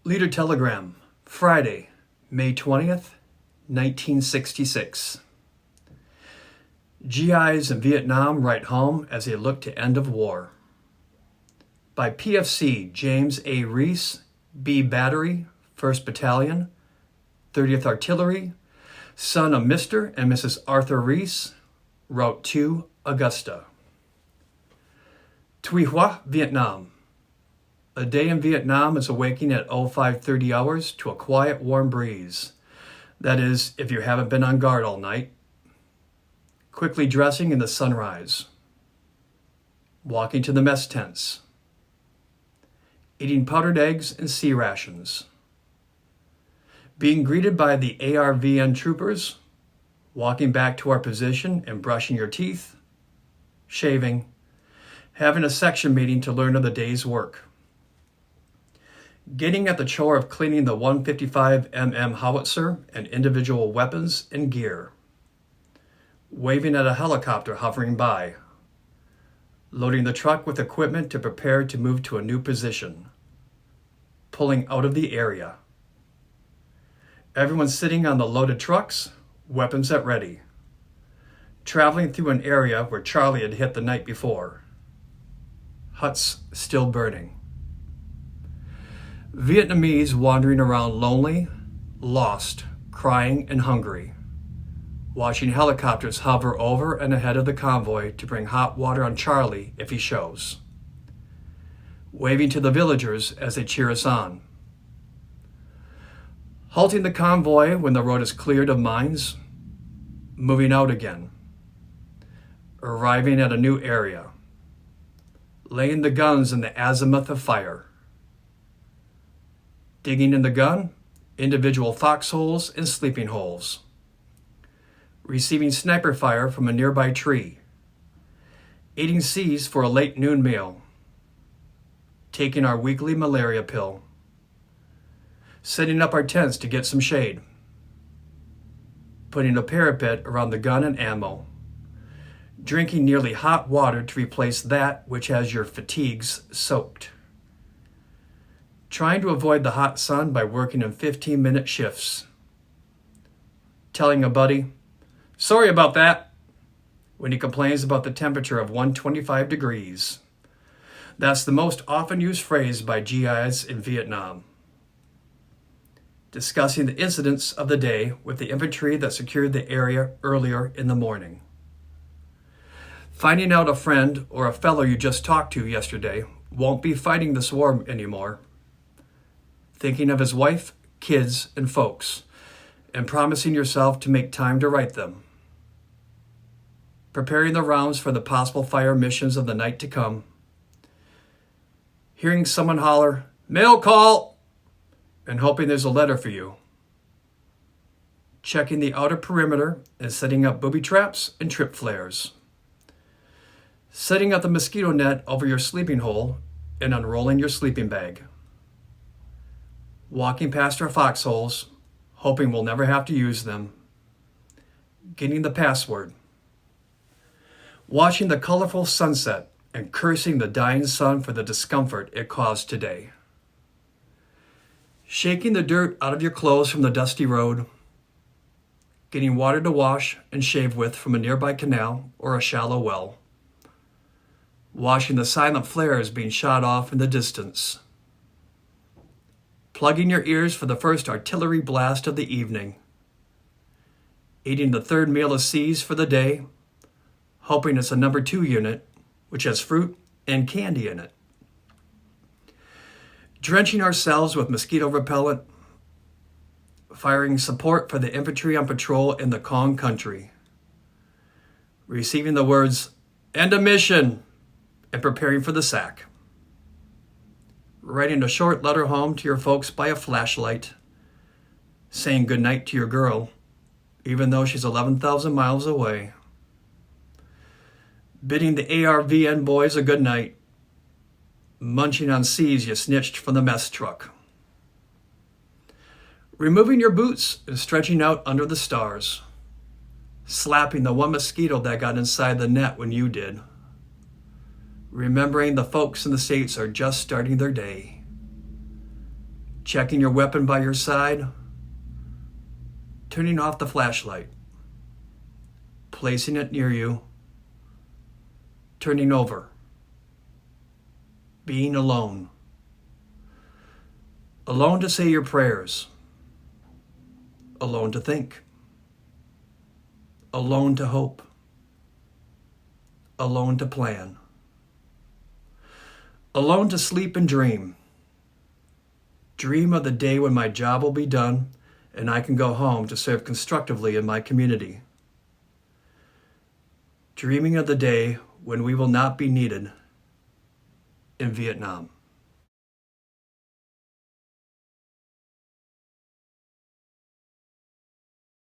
Leader Telegram, Friday, May 20th, 1966. GIs in Vietnam write home as they look to end of war. By PFC James A. Ries, B Battery, 1st Battalion, 30th Artillery, son of Mr. and Mrs. Arthur Ries, Route 2, Augusta. Tuy Hoa, Vietnam. A day in Vietnam is awaking at 0530 hours to a quiet, warm breeze. That is, if you haven't been on guard all night. Quickly dressing in the sunrise. Walking to the mess tents. Eating powdered eggs and sea rations. Being greeted by the ARVN troopers. Walking back to our position and brushing your teeth. Shaving. Having a section meeting to learn of the day's work. Getting at the chore of cleaning the 155 mm howitzer and individual weapons and gear. Waving at a helicopter hovering by. Loading the truck with equipment to prepare to move to a new position. Pulling out of the area. Everyone sitting on the loaded trucks, weapons at ready. Traveling through an area where Charlie had hit the night before. Huts still burning. Vietnamese wandering around lonely, lost, crying, and hungry. Watching helicopters hover over and ahead of the convoy to bring hot water on Charlie if he shows. Waving to the villagers as they cheer us on. Halting the convoy when the road is cleared of mines. Moving out again. Arriving at a new area. Laying the guns in the azimuth of fire. Digging in the gun, individual foxholes and sleeping holes. Receiving sniper fire from a nearby tree. Eating C's for a late noon meal. Taking our weekly malaria pill. Setting up our tents to get some shade. Putting a parapet around the gun and ammo. Drinking nearly hot water to replace that which has your fatigues soaked. Trying to avoid the hot sun by working in 15-minute shifts. Telling a buddy, "Sorry about that," when he complains about the temperature of 125 degrees. That's the most often used phrase by GIs in Vietnam. Discussing the incidents of the day with the infantry that secured the area earlier in the morning. Finding out a friend or a fellow you just talked to yesterday won't be fighting this war anymore. Thinking of his wife, kids, and folks, and promising yourself to make time to write them. Preparing the rounds for the possible fire missions of the night to come. Hearing someone holler, "Mail call!" and hoping there's a letter for you. Checking the outer perimeter and setting up booby traps and trip flares. Setting up the mosquito net over your sleeping hole and unrolling your sleeping bag. Walking past our foxholes, hoping we'll never have to use them. Getting the password. Watching the colorful sunset and cursing the dying sun for the discomfort it caused today. Shaking the dirt out of your clothes from the dusty road. Getting water to wash and shave with from a nearby canal or a shallow well. Watching the silent flares being shot off in the distance. Plugging your ears for the first artillery blast of the evening. Eating the third meal of C's for the day, hoping it's a number 2 unit, which has fruit and candy in it. Drenching ourselves with mosquito repellent. Firing support for the infantry on patrol in the Kong country. Receiving the words, "End of mission," and preparing for the sack. Writing a short letter home to your folks by a flashlight, saying goodnight to your girl, even though she's 11,000 miles away. Bidding the ARVN boys a good night, munching on C's you snitched from the mess truck. Removing your boots and stretching out under the stars, slapping the one mosquito that got inside the net when you did. Remembering the folks in the States are just starting their day. checking your weapon by your side, turning off the flashlight, placing it near you, turning over, being alone. Alone to say your prayers, alone to think, alone to hope, alone to plan, alone to sleep and dream. Dream of the day when my job will be done and I can go home to serve constructively in my community. Dreaming of the day when we will not be needed in Vietnam.